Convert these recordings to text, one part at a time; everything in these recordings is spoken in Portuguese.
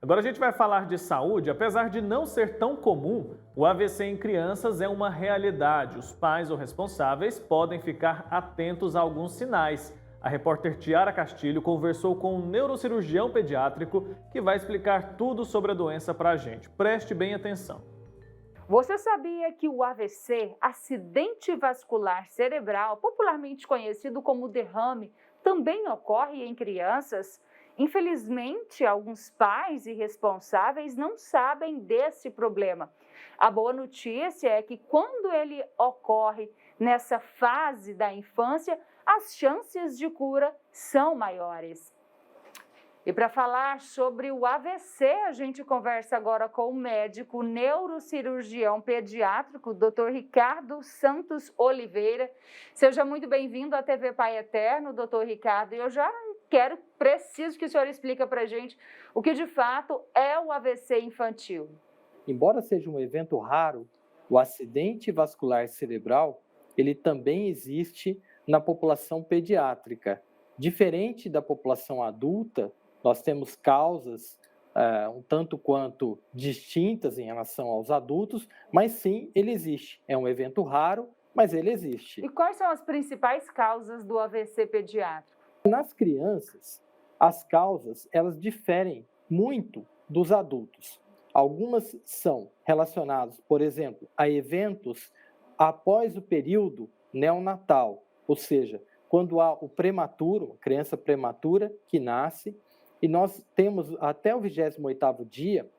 Agora a gente vai falar de saúde. Apesar de não ser tão comum, o AVC em crianças é uma realidade. Os pais ou responsáveis podem ficar atentos a alguns sinais. A repórter Tiara Castilho conversou com um neurocirurgião pediátrico que vai explicar tudo sobre a doença para a gente. Preste bem atenção. Você sabia que o AVC, acidente vascular cerebral, popularmente conhecido como derrame, também ocorre em crianças? Infelizmente, alguns pais e responsáveis não sabem desse problema. A boa notícia é que quando ele ocorre nessa fase da infância, as chances de cura são maiores. E para falar sobre o AVC, a gente conversa agora com o médico neurocirurgião pediátrico, Dr. Ricardo Santos Oliveira. Seja muito bem-vindo à TV Pai Eterno, Dr. Ricardo. E eu já preciso que o senhor explique para a gente o que de fato é o AVC infantil. Embora seja um evento raro, o acidente vascular cerebral, ele também existe na população pediátrica. Diferente da população adulta, nós temos causas um tanto quanto distintas em relação aos adultos, mas sim, ele existe. É um evento raro, mas ele existe. E quais são as principais causas do AVC pediátrico? Nas crianças, as causas elas diferem muito dos adultos. Algumas são relacionadas, por exemplo, a eventos após o período neonatal, ou seja, quando há o prematuro, criança prematura que nasce, e nós temos até o 28º dia,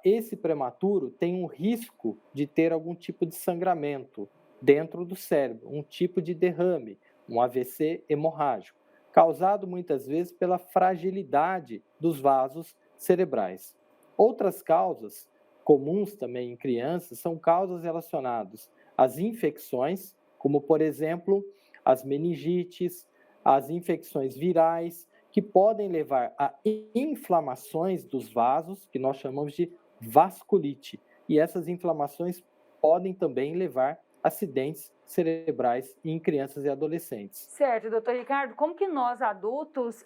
esse prematuro tem um risco de ter algum tipo de sangramento dentro do cérebro, um tipo de derrame, um AVC hemorrágico, causado muitas vezes pela fragilidade dos vasos cerebrais. Outras causas comuns também em crianças são causas relacionadas às infecções, como por exemplo as meningites, as infecções virais, que podem levar a inflamações dos vasos, que nós chamamos de vasculite. E essas inflamações podem também levar a acidentes cerebrais em crianças e adolescentes. Certo, doutor Ricardo, como que nós adultos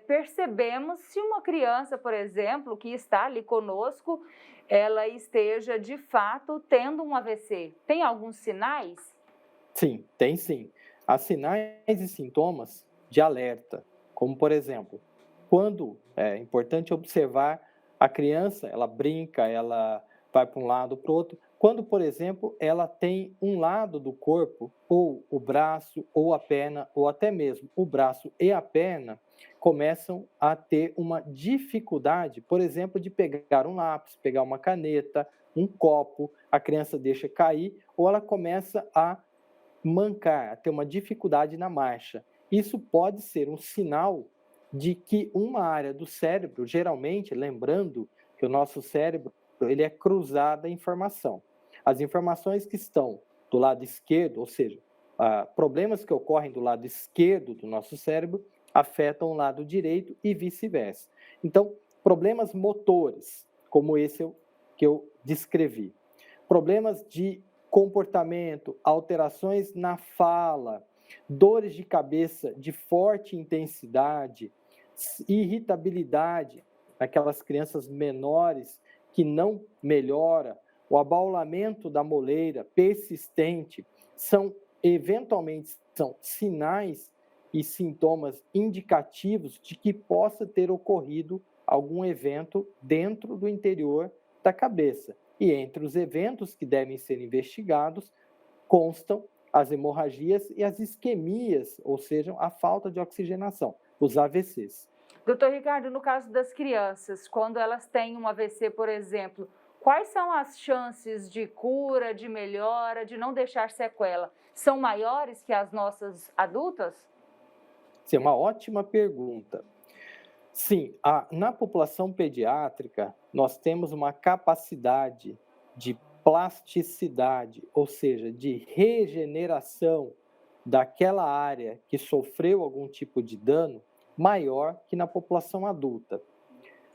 percebemos se uma criança, por exemplo, que está ali conosco, ela esteja de fato tendo um AVC? Tem alguns sinais? Sim, tem sim. Há sinais e sintomas de alerta, como por exemplo, quando é importante observar a criança, ela brinca, ela vai para um lado para o outro, quando, por exemplo, ela tem um lado do corpo, ou o braço, ou a perna, ou até mesmo o braço e a perna, começam a ter uma dificuldade, por exemplo, de pegar um lápis, pegar uma caneta, um copo, a criança deixa cair, ou ela começa a mancar, a ter uma dificuldade na marcha. Isso pode ser um sinal de que uma área do cérebro, geralmente, lembrando que o nosso cérebro ele é cruzado a informação. As informações que estão do lado esquerdo, ou seja, problemas que ocorrem do lado esquerdo do nosso cérebro, afetam o lado direito e vice-versa. Então, problemas motores, como esse que eu descrevi. Problemas de comportamento, alterações na fala, dores de cabeça de forte intensidade, irritabilidade naquelas crianças menores que não melhora, o abaulamento da moleira persistente, eventualmente são sinais e sintomas indicativos de que possa ter ocorrido algum evento dentro do interior da cabeça. E entre os eventos que devem ser investigados, constam as hemorragias e as isquemias, ou seja, a falta de oxigenação, os AVCs. Doutor Ricardo, no caso das crianças, quando elas têm um AVC, por exemplo, quais são as chances de cura, de melhora, de não deixar sequela? São maiores que as nossas adultas? Sim, é uma ótima pergunta. Sim, na população pediátrica, nós temos uma capacidade de plasticidade, ou seja, de regeneração daquela área que sofreu algum tipo de dano maior que na população adulta.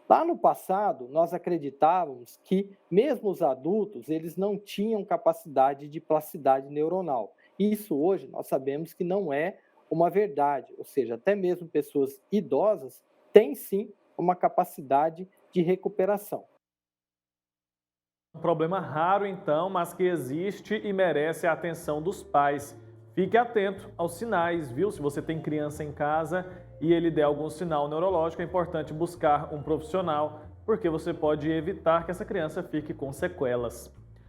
Lá no passado, nós acreditávamos que mesmo os adultos, eles não tinham capacidade de plasticidade neuronal. Isso hoje nós sabemos que não é uma verdade, ou seja, até mesmo pessoas idosas têm sim uma capacidade de recuperação. Um problema raro, então, mas que existe e merece a atenção dos pais. Fique atento aos sinais, viu? Se você tem criança em casa e ele der algum sinal neurológico, é importante buscar um profissional, porque você pode evitar que essa criança fique com sequelas.